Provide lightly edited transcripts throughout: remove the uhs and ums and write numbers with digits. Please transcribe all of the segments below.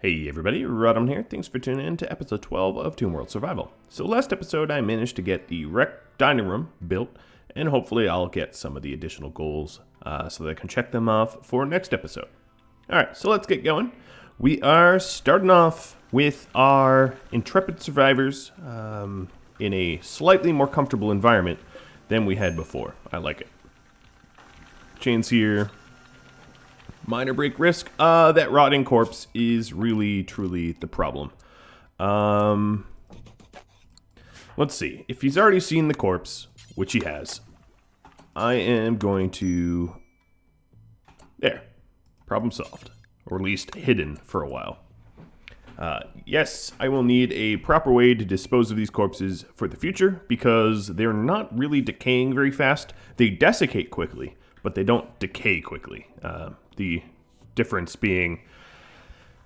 Hey everybody, Rhadamant here. Thanks for tuning in to episode 12 of RimWorld Survival. So last episode I managed to get the rec dining room built, and hopefully I'll get some of the additional goals so that I can check them off for next episode. Alright, so let's get going. We are starting off with our intrepid survivors in a slightly more comfortable environment than we had before. I like it. Chains here. Minor break risk. That rotting corpse is really, truly the problem. Let's see. If he's already seen the corpse, which he has, I am going to... There. Problem solved. Or at least hidden for a while. Yes, I will need a proper way to dispose of these corpses for the future, because they're not really decaying very fast. They desiccate quickly, but they don't decay quickly. The difference being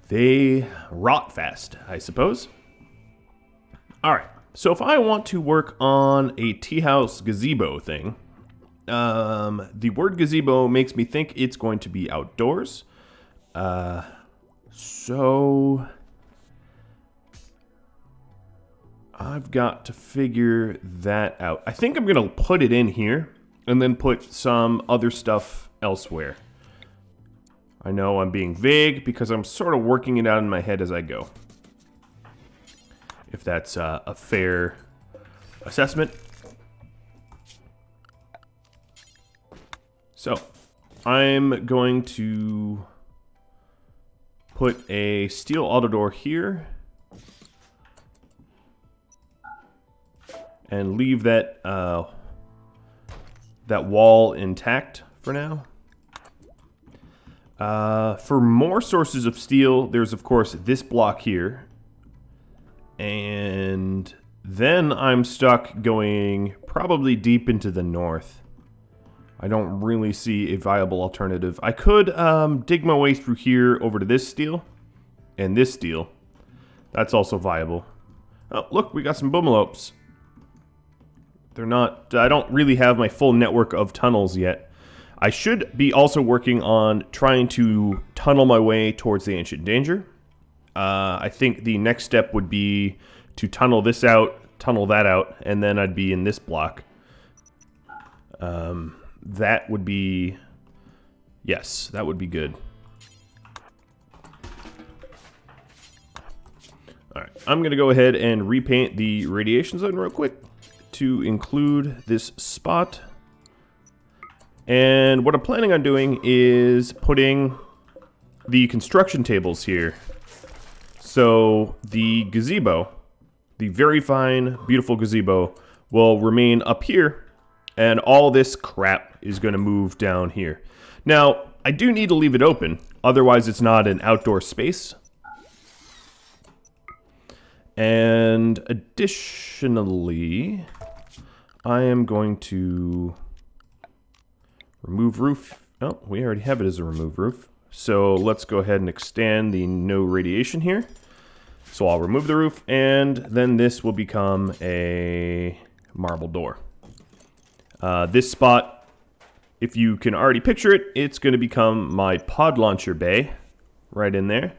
they rot fast, I suppose. Alright, so if I want to work on a Teahouse gazebo thing, the word gazebo makes me think it's going to be outdoors. So I've got to figure that out. I think I'm going to put it in here and then put some other stuff elsewhere. I know I'm being vague because I'm sort of working it out in my head as I go. If that's a fair assessment. So, I'm going to put a steel auto door here. And leave that that wall intact for now. For more sources of steel, there's of course this block here. And then I'm stuck going probably deep into the north. I don't really see a viable alternative. I could dig my way through here over to this steel and this steel. That's also viable. Oh, look, we got some boomalopes. They're not... I don't really have my full network of tunnels yet. I should be also working on trying to tunnel my way towards the Ancient Danger. I think the next step would be to tunnel this out, tunnel that out, and then I'd be in this block. That would be... Yes, that would be good. Alright, I'm going to go ahead and repaint the radiation zone real quick to include this spot. And what I'm planning on doing is putting the construction tables here. So the gazebo, the very fine, beautiful gazebo, will remain up here, and all this crap is going to move down here. Now, I do need to leave it open, otherwise it's not an outdoor space. And additionally, I am going to remove roof. Oh, we already have it as a remove roof. So let's go ahead and extend the no radiation here. So I'll remove the roof, and then this will become a marble door. This spot, if you can already picture it, it's going to become my pod launcher bay right in there.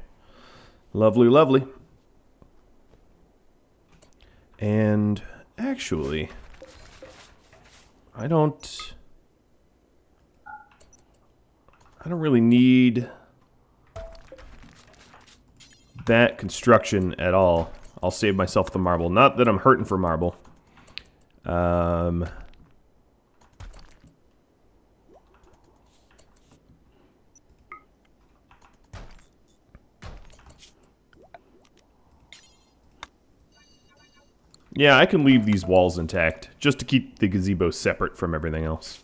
Lovely, lovely. And actually, I don't really need that construction at all. I'll save myself the marble. Not that I'm hurting for marble. Yeah, I can leave these walls intact, just to keep the gazebo separate from everything else.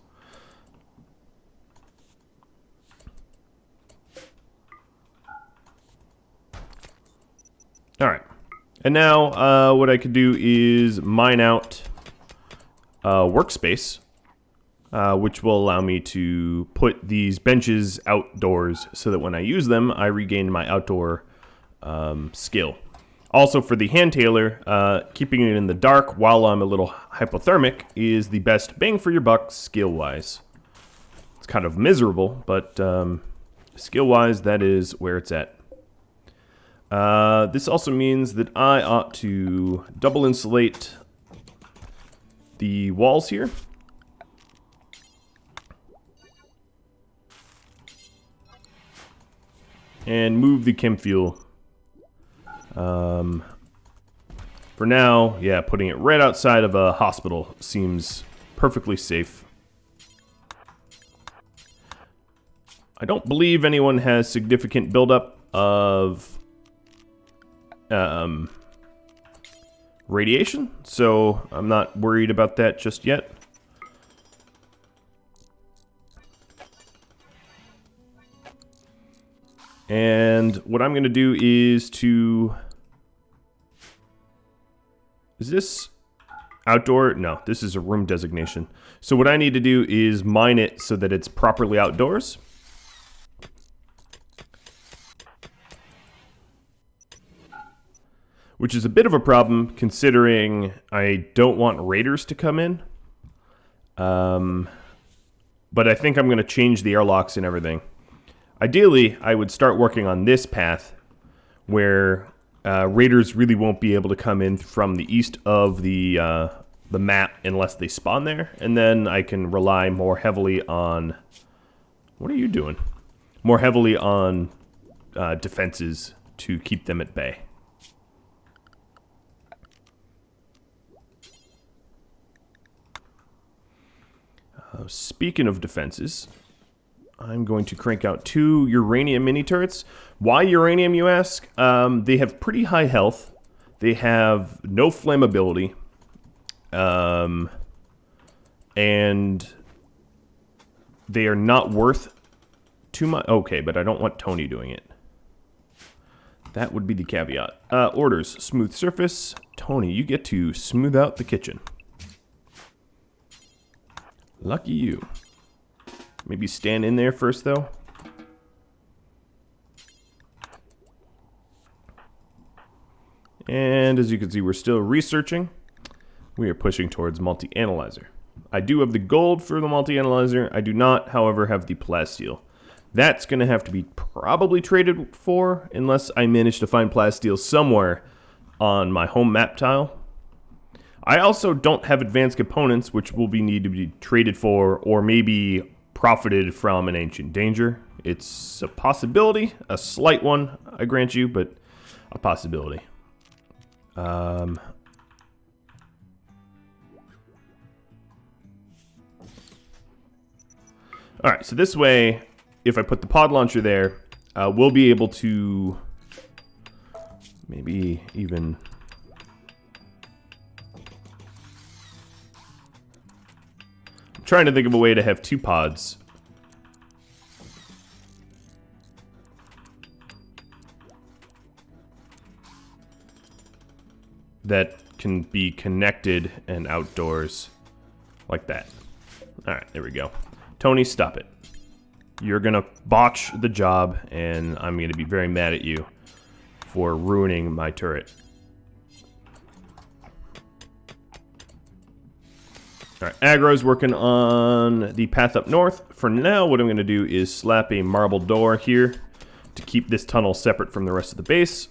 Alright, and now what I could do is mine out workspace, which will allow me to put these benches outdoors so that when I use them, I regain my outdoor skill. Also, for the hand tailor, keeping it in the dark while I'm a little hypothermic is the best bang for your buck skill-wise. It's kind of miserable, but skill-wise, that is where it's at. This also means that I ought to double insulate the walls here. And move the chem fuel. For now, yeah, putting it right outside of a hospital seems perfectly safe. I don't believe anyone has significant buildup of radiation, so I'm not worried about that just yet. And what I'm going to do is to... Is this outdoor? No, this is a room designation. So what I need to do is mine it so that it's properly outdoors. Which is a bit of a problem considering I don't want raiders to come in. But I think I'm going to change the airlocks and everything. Ideally, I would start working on this path where raiders really won't be able to come in from the east of the map unless they spawn there. And then I can rely more heavily on... What are you doing? More heavily on defenses to keep them at bay. Speaking of defenses, I'm going to crank out 2 uranium mini turrets. Why uranium, you ask? They have pretty high health. They have no flammability. And they are not worth too much. Okay, but I don't want Tony doing it. That would be the caveat. Orders, smooth surface. Tony, you get to smooth out the kitchen. Lucky you. Maybe stand in there first, though. And as you can see, we're still researching. We are pushing towards multi-analyzer. I do have the gold for the multi-analyzer. I do not, however, have the plasteel. That's going to have to be probably traded for, unless I manage to find plasteel somewhere on my home map tile. I also don't have advanced components, which will need to be traded for, or maybe profited from an ancient danger. It's a possibility, a slight one, I grant you, but a possibility. Alright, so this way, if I put the pod launcher there, we'll be able to maybe even... Trying to think of a way to have 2 pods. That can be connected and outdoors like that. Alright, there we go. Tony, stop it. You're gonna botch the job, and I'm gonna be very mad at you for ruining my turret. Alright, aggro's working on the path up north. For now, what I'm going to do is slap a marble door here to keep this tunnel separate from the rest of the base.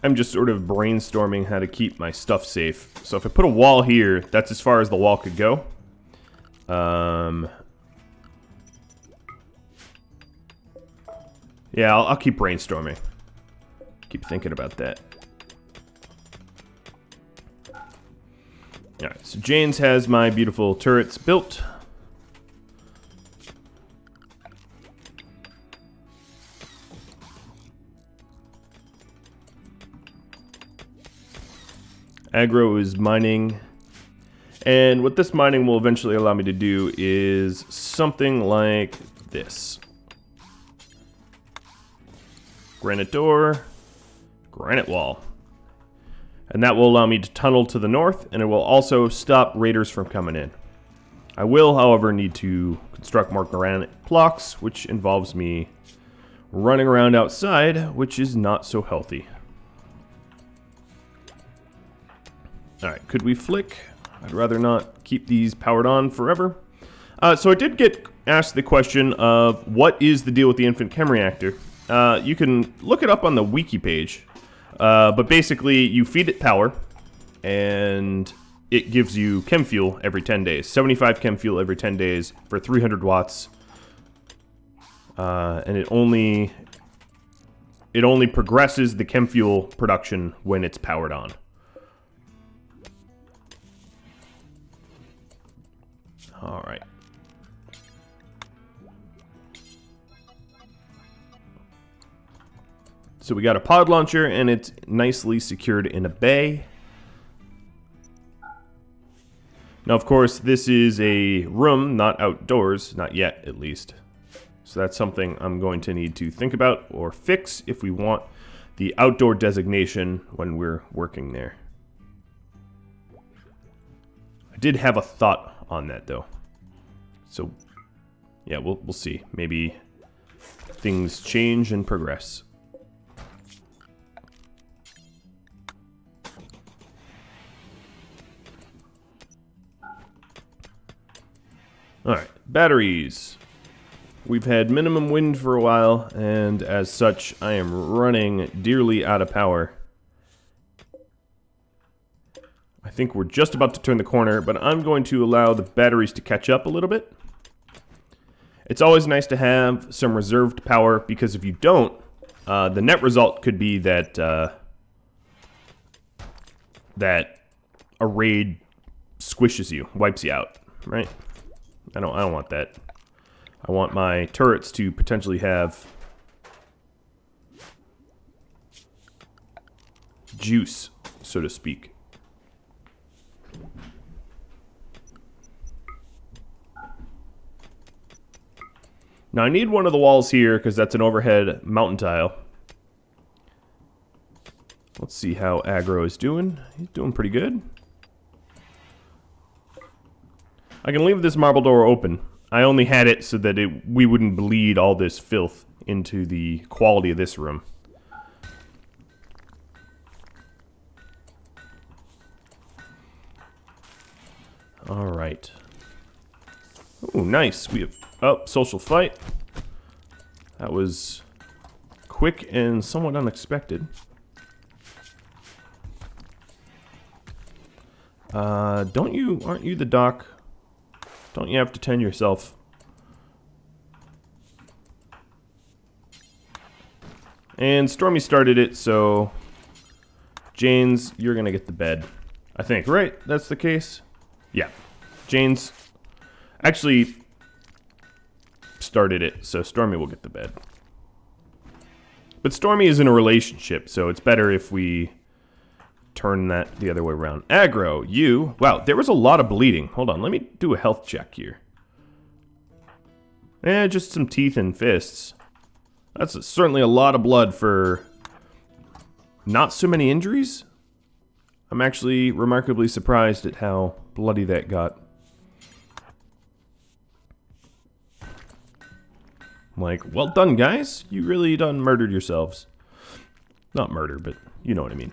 I'm just sort of brainstorming how to keep my stuff safe. So if I put a wall here, that's as far as the wall could go. Yeah, I'll keep brainstorming. Keep thinking about that. Alright, so Janes has my beautiful turrets built. Aggro is mining, and what this mining will eventually allow me to do is something like this. Granite door, granite wall. And that will allow me to tunnel to the north, and it will also stop raiders from coming in. I will, however, need to construct more granite blocks, which involves me running around outside, which is not so healthy. Alright, could we flick? I'd rather not keep these powered on forever. So I did get asked the question of what is the deal with the infant chem reactor. You can look it up on the wiki page, but basically you feed it power, and it gives you chem fuel every 10 days. 75 chem fuel every 10 days for 300 watts. And it only progresses the chem fuel production when it's powered on. All right. So we got a pod launcher, and it's nicely secured in a bay. Now, of course, this is a room, not outdoors, not yet, at least. So that's something I'm going to need to think about or fix if we want the outdoor designation when we're working there. I did have a thought on that, though. So, yeah, we'll see. Maybe things change and progress. Alright, batteries. We've had minimum wind for a while, and as such, I am running dearly out of power. I think we're just about to turn the corner, but I'm going to allow the batteries to catch up a little bit. It's always nice to have some reserved power, because if you don't, the net result could be that that a raid squishes you, wipes you out, right? I don't want that. I want my turrets to potentially have juice, so to speak. Now I need one of the walls here because that's an overhead mountain tile. Let's see how aggro is doing. He's doing pretty good. I can leave this marble door open. I only had it so that we wouldn't bleed all this filth into the quality of this room. Alright. Oh, nice. We have... Oh, social fight. That was quick and somewhat unexpected. Aren't you the doc? Don't you have to tend yourself? And Stormy started it, so Jane's, you're gonna get the bed. I think, right? That's the case? Yeah. Jane's actually started it, so Stormy will get the bed. But Stormy is in a relationship, so it's better if we turn that the other way around. Aggro, you... Wow, there was a lot of bleeding. Hold on, let me do a health check here. Just some teeth and fists. That's certainly a lot of blood for not so many injuries. I'm actually remarkably surprised at how bloody that got. I'm like, well done, guys. You really done murdered yourselves. Not murder, but you know what I mean.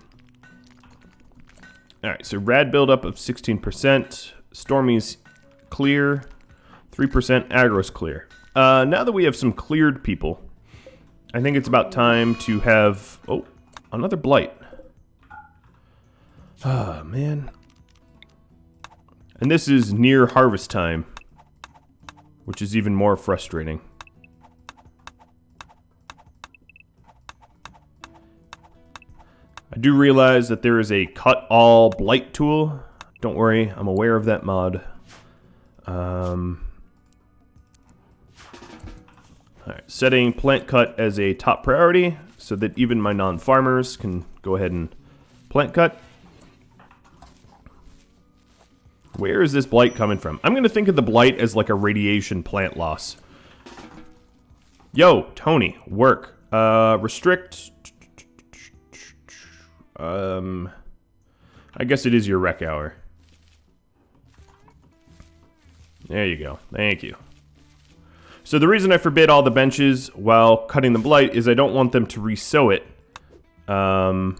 Alright, so rad buildup of 16%. Stormy's clear. 3% aggro's clear. Now that we have some cleared people, I think it's about time to have... Oh, another blight. Ah, man. And this is near harvest time, which is even more frustrating. I do realize that there is a cut all blight tool. Don't worry, I'm aware of that mod. Alright, setting plant cut as a top priority so that even my non-farmers can go ahead and plant cut. Where is this blight coming from? I'm going to think of the blight as like a radiation plant loss. Yo, Tony, work. Restrict... I guess it is your rec hour. There you go. Thank you. So the reason I forbid all the benches while cutting the blight is I don't want them to re-sow it. I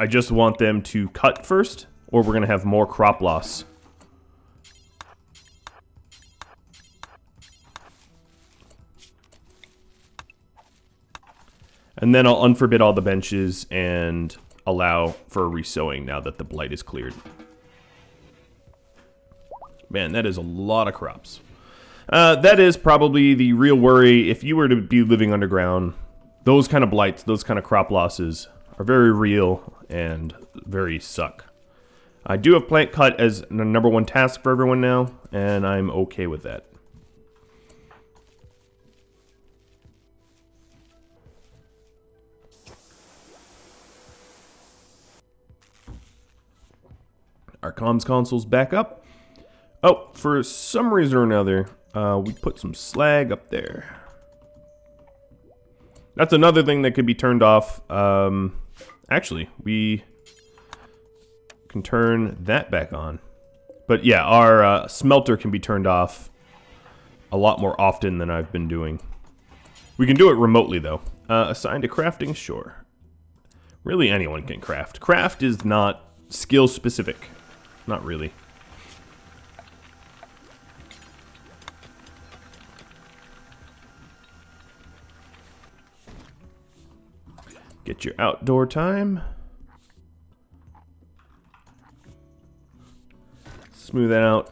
just want them to cut first, or we're going to have more crop loss. And then I'll unforbid all the benches and allow for resowing now that the blight is cleared. Man, that is a lot of crops. That is probably the real worry. If you were to be living underground, those kind of blights, those kind of crop losses are very real and very suck. I do have plant cut as the #1 task for everyone now, and I'm okay with that. Our comms console's back up. Oh, for some reason or another, we put some slag up there. That's another thing that could be turned off. Actually, we can turn that back on. But yeah, our smelter can be turned off a lot more often than I've been doing. We can do it remotely, though. Assigned to crafting, sure. Really, anyone can craft. Craft is not skill-specific. Not really. Get your outdoor time. Smooth out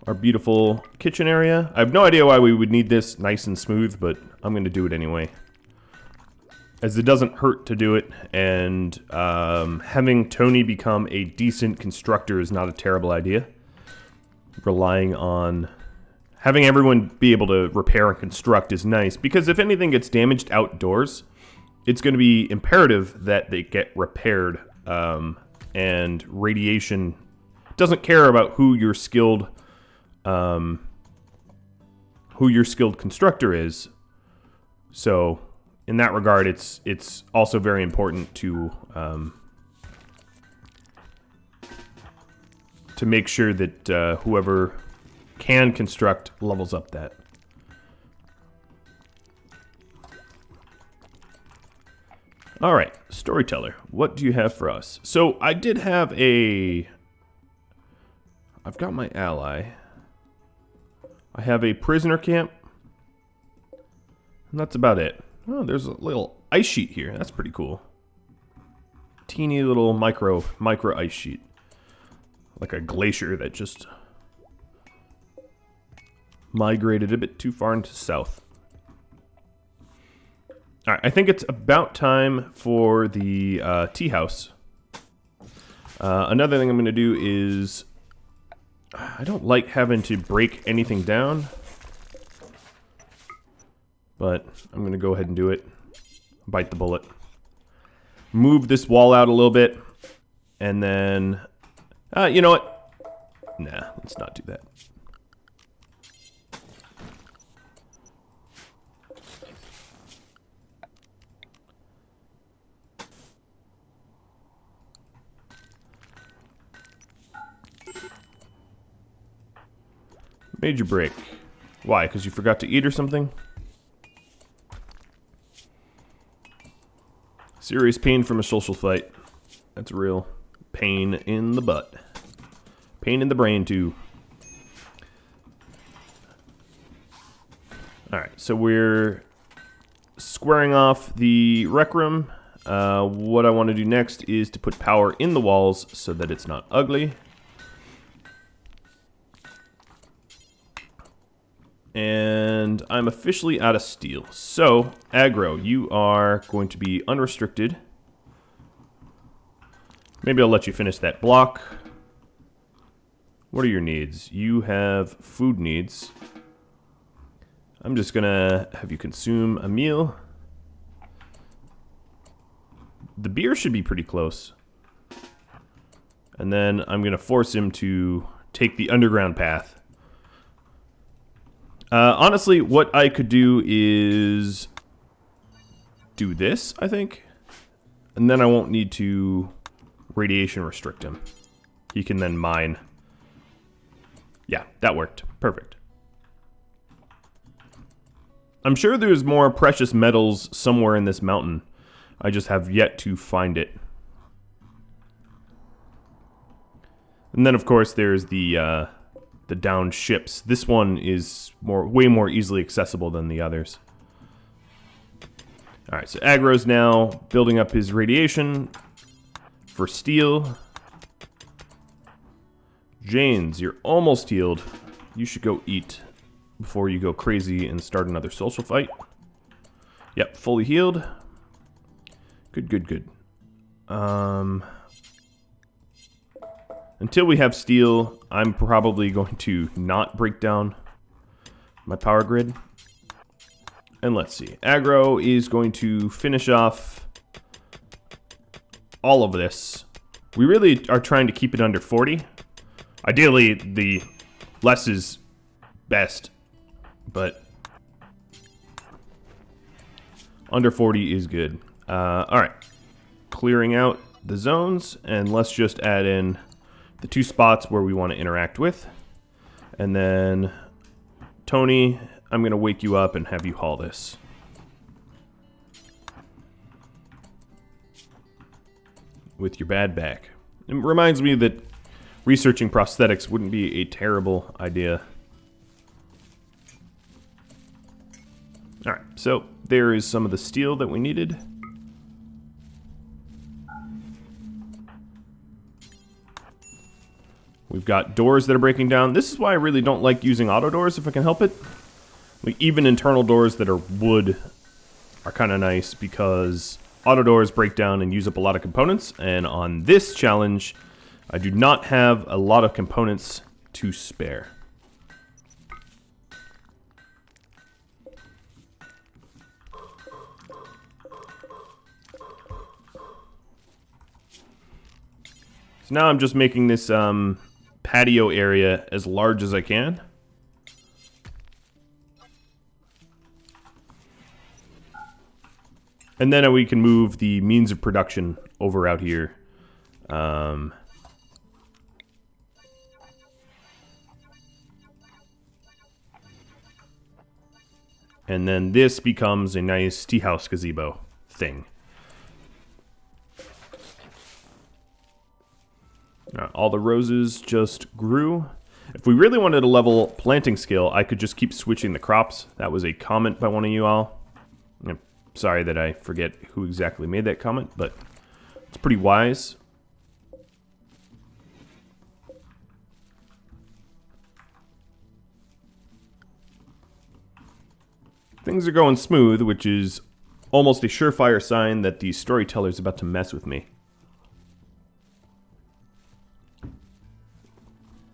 our beautiful kitchen area. I have no idea why we would need this nice and smooth, but I'm going to do it anyway. As it doesn't hurt to do it, and having Tony become a decent constructor is not a terrible idea. Relying on having everyone be able to repair and construct is nice, because if anything gets damaged outdoors, it's going to be imperative that they get repaired, and radiation doesn't care about who your skilled constructor is. So in that regard, it's also very important to make sure that whoever can construct levels up that. All right, Storyteller, what do you have for us? So I did have a... I've got my ally. I have a prisoner camp. And that's about it. Oh, there's a little ice sheet here. That's pretty cool. Teeny little micro ice sheet. Like a glacier that just migrated a bit too far into the south. Alright, I think it's about time for the Teahouse. Another thing I'm going to do is... I don't like having to break anything down. But I'm going to go ahead and do it. Bite the bullet. Move this wall out a little bit. And then... you know what? Nah, let's not do that. Major break. Why? Because you forgot to eat or something? Serious pain from a social fight. That's real. Pain in the butt. Pain in the brain, too. Alright, so we're squaring off the rec room. What I want to do next is to put power in the walls so that it's not ugly. And I'm officially out of steel. So, aggro, you are going to be unrestricted. Maybe I'll let you finish that block. What are your needs? You have food needs. I'm just gonna have you consume a meal. The beer should be pretty close. And then I'm gonna force him to take the underground path. Honestly, what I could do is do this, I think. And then I won't need to radiation restrict him. He can then mine. Yeah, that worked. Perfect. I'm sure there's more precious metals somewhere in this mountain. I just have yet to find it. And then, of course, there's the downed ships. This one is way more easily accessible than the others. All right, so Aggro's now building up his radiation for steel. Janes, you're almost healed. You should go eat before you go crazy and start another social fight. Yep, fully healed. Good, good, good. Until we have steel, I'm probably going to not break down my power grid. And let's see. Aggro is going to finish off all of this. We really are trying to keep it under 40. Ideally, the less is best, but under 40 is good. All right. Clearing out the zones, and let's just add in the 2 spots where we want to interact with. And then, Tony, I'm going to wake you up and have you haul this. With your bad back. It reminds me that researching prosthetics wouldn't be a terrible idea. Alright, so there is some of the steel that we needed. We've got doors that are breaking down. This is why I really don't like using auto doors if I can help it. Like, even internal doors that are wood are kind of nice because auto doors break down and use up a lot of components. And on this challenge, I do not have a lot of components to spare. So now I'm just making this patio area as large as I can. And then we can move the means of production over out here. And then this becomes a nice Teahouse gazebo thing. All the roses just grew. If we really wanted to level planting skill, I could just keep switching the crops. That was a comment by one of you all. I'm sorry that I forget who exactly made that comment, but it's pretty wise. Things are going smooth, which is almost a surefire sign that the Storyteller is about to mess with me.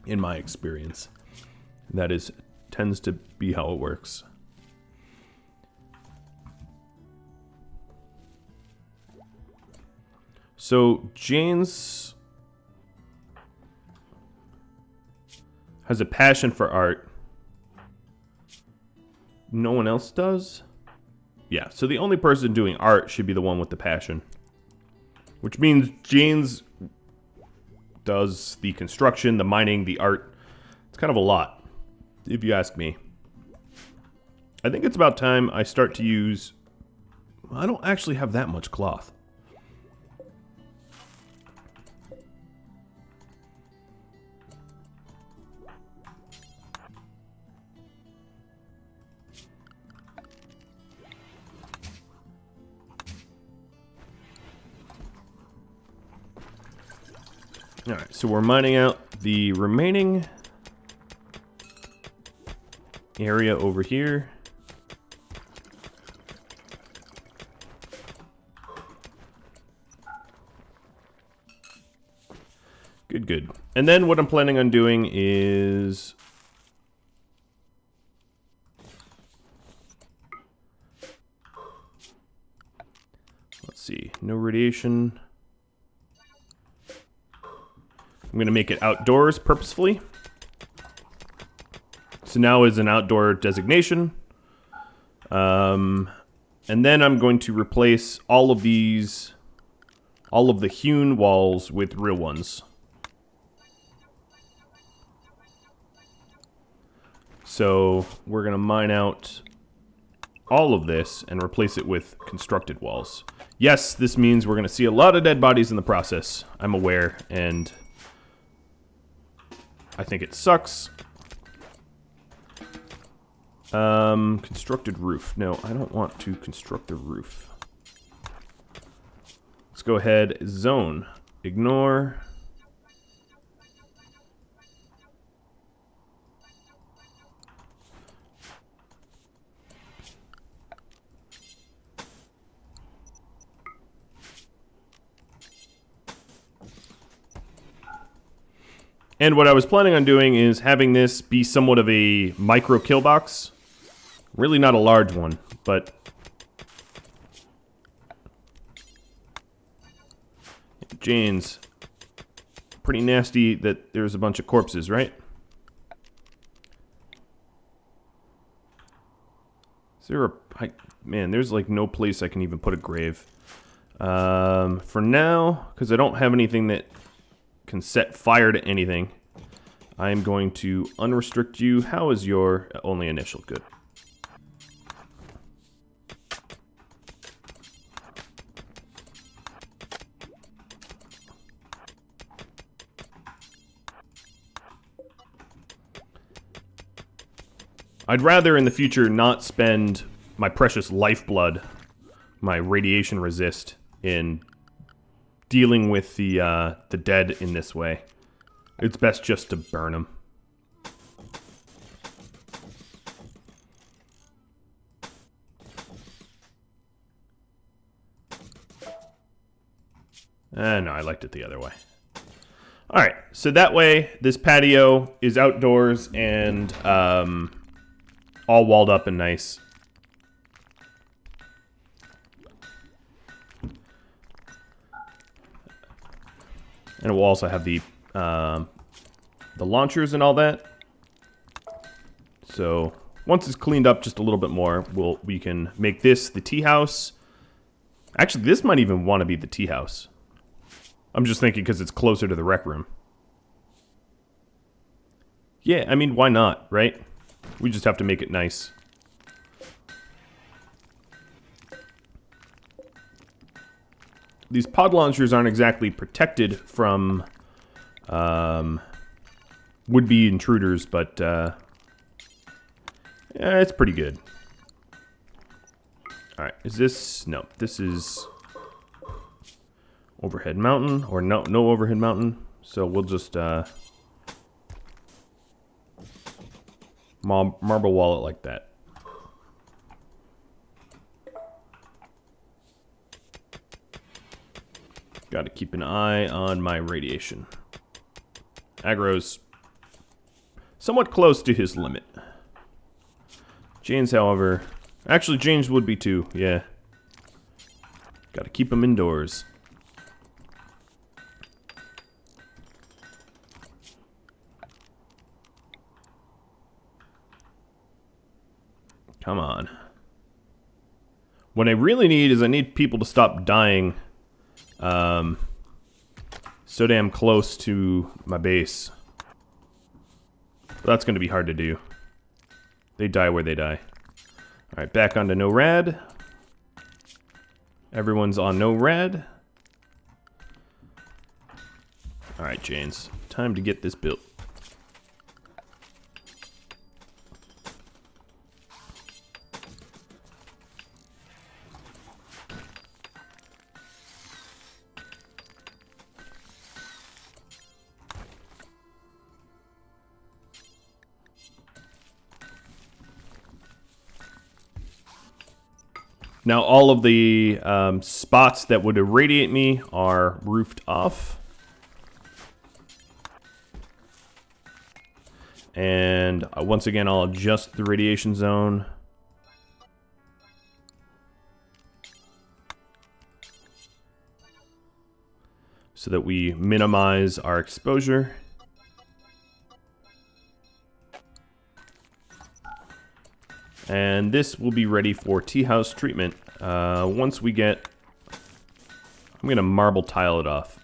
In my experience. That tends to be how it works. So, James has a passion for art. No one else does? Yeah, so the only person doing art should be the one with the passion. Which means James does the construction, the mining, the art. It's kind of a lot, if you ask me. I think it's about time I start to use... I don't actually have that much cloth. Alright, so we're mining out the remaining area over here. Good, good. And then what I'm planning on doing is... let's see, no radiation... I'm going to make it outdoors purposefully. So now is an outdoor designation. And then I'm going to replace all of the hewn walls with real ones. So we're going to mine out all of this and replace it with constructed walls. Yes, this means we're going to see a lot of dead bodies in the process. I'm aware, and I think it sucks. Constructed roof. No, I don't want to construct a roof. Let's go ahead. Zone. Ignore. And what I was planning on doing is having this be somewhat of a micro kill box. Really not a large one, but Jane's pretty nasty that there's a bunch of corpses, right? Is there a... man, there's like no place I can even put a grave. For now, because I don't have anything that can set fire to anything, I am going to unrestrict you. How is your only initial? Good. I'd rather in the future not spend my precious lifeblood, my radiation resist, in dealing with the dead in this way. It's best just to burn them. No, I liked it the other way. Alright, so that way this patio is outdoors and all walled up and nice. And it will also have the launchers and all that. So once it's cleaned up just a little bit more, we can make this the tea house. Actually, this might even want to be the tea house. I'm just thinking because it's closer to the rec room. Yeah, I mean, why not, right? We just have to make it nice. These pod launchers aren't exactly protected from would-be intruders, but yeah, it's pretty good. Alright, is this... no, this is overhead mountain, or no overhead mountain. So we'll just marble wall it like that. Got to keep an eye on my radiation. Aggro's somewhat close to his limit. Jane's, however... actually, Jane's would be too, yeah. Got to keep him indoors. Come on. What I really need is I need people to stop dying so damn close to my base. But that's going to be hard to do. They die where they die. Alright, back onto no rad. Everyone's on no rad. Alright, Janes. Time to get this built. Now, all of the spots that would irradiate me are roofed off. And once again, I'll adjust the radiation zone. So that we minimize our exposure. And this will be ready for Teahouse treatment once we get... I'm going to marble tile it off.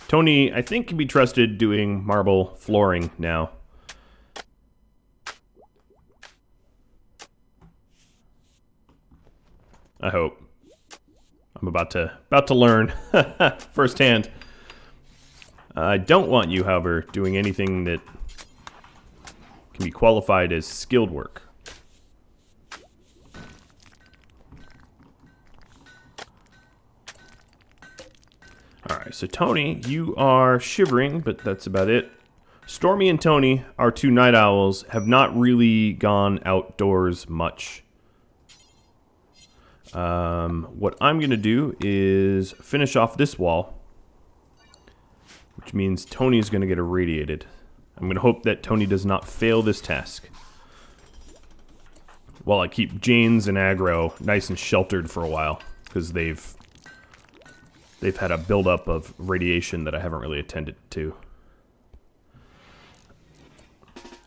Tony, I think, can be trusted doing marble flooring now. I hope. I'm about to learn firsthand. I don't want you, however, doing anything that can be qualified as skilled work. Alright, so Tony, you are shivering, but that's about it. Stormy and Tony, our two night owls, have not really gone outdoors much. What I'm going to do is finish off this wall, which means Tony's going to get irradiated. I'm going to hope that Tony does not fail this task, while I keep Janes and Aggro nice and sheltered for a while, because they've had a buildup of radiation that I haven't really attended to.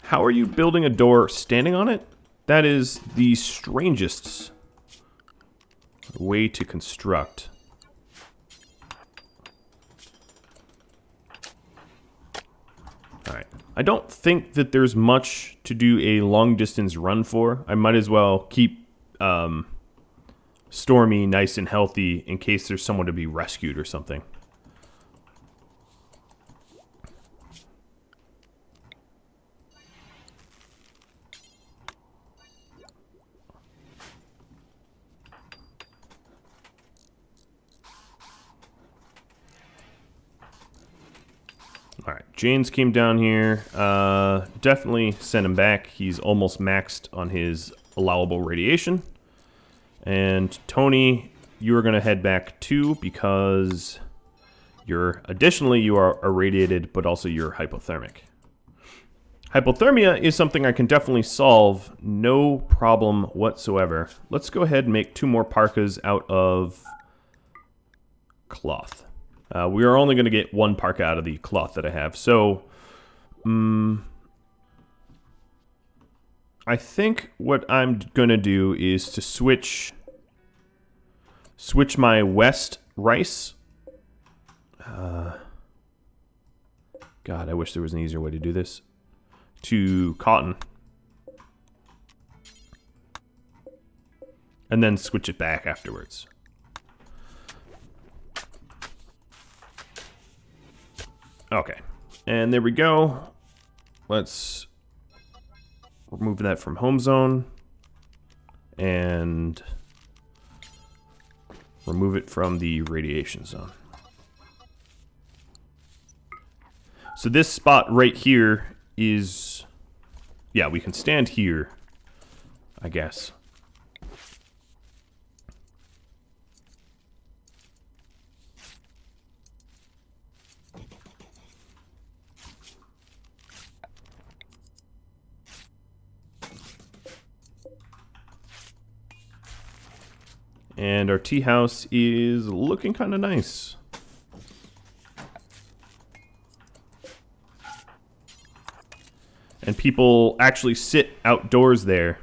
How are you building a door standing on it? That is the strangest way to construct. Alright. I don't think that there's much to do a long distance run for. I might as well keep Stormy nice and healthy in case there's someone to be rescued or something. Alright, James came down here. Definitely send him back. He's almost maxed on his allowable radiation. And Tony, you are going to head back too, because additionally you are irradiated, but also you're hypothermic. Hypothermia is something I can definitely solve, no problem whatsoever. Let's go ahead and make 2 more parkas out of cloth. We are only going to get 1 parka out of the cloth that I have, so I think what I'm going to do is to switch my West rice. God, I wish there was an easier way to do this. To cotton. And then switch it back afterwards. Okay. And there we go. Let's remove that from home zone. And remove it from the radiation zone. So this spot right here is... yeah, we can stand here, I guess. And our tea house is looking kind of nice. And people actually sit outdoors there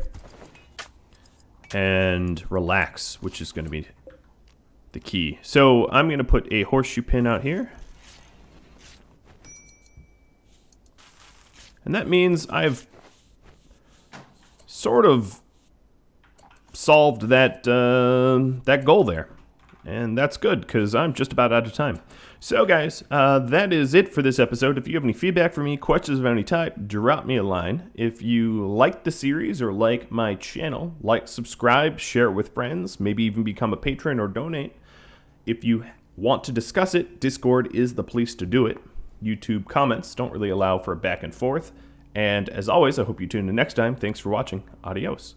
and relax, which is going to be the key. So I'm going to put a horseshoe pin out here. And that means I've sort of solved that that goal there. And that's good, because I'm just about out of time. So guys, that is it for this episode. If you have any feedback for me, questions of any type, drop me a line. If you like the series or like my channel, like, subscribe, share it with friends, maybe even become a patron or donate. If you want to discuss it, Discord is the place to do it. YouTube comments don't really allow for back and forth. And as always, I hope you tune in next time. Thanks for watching. Adios.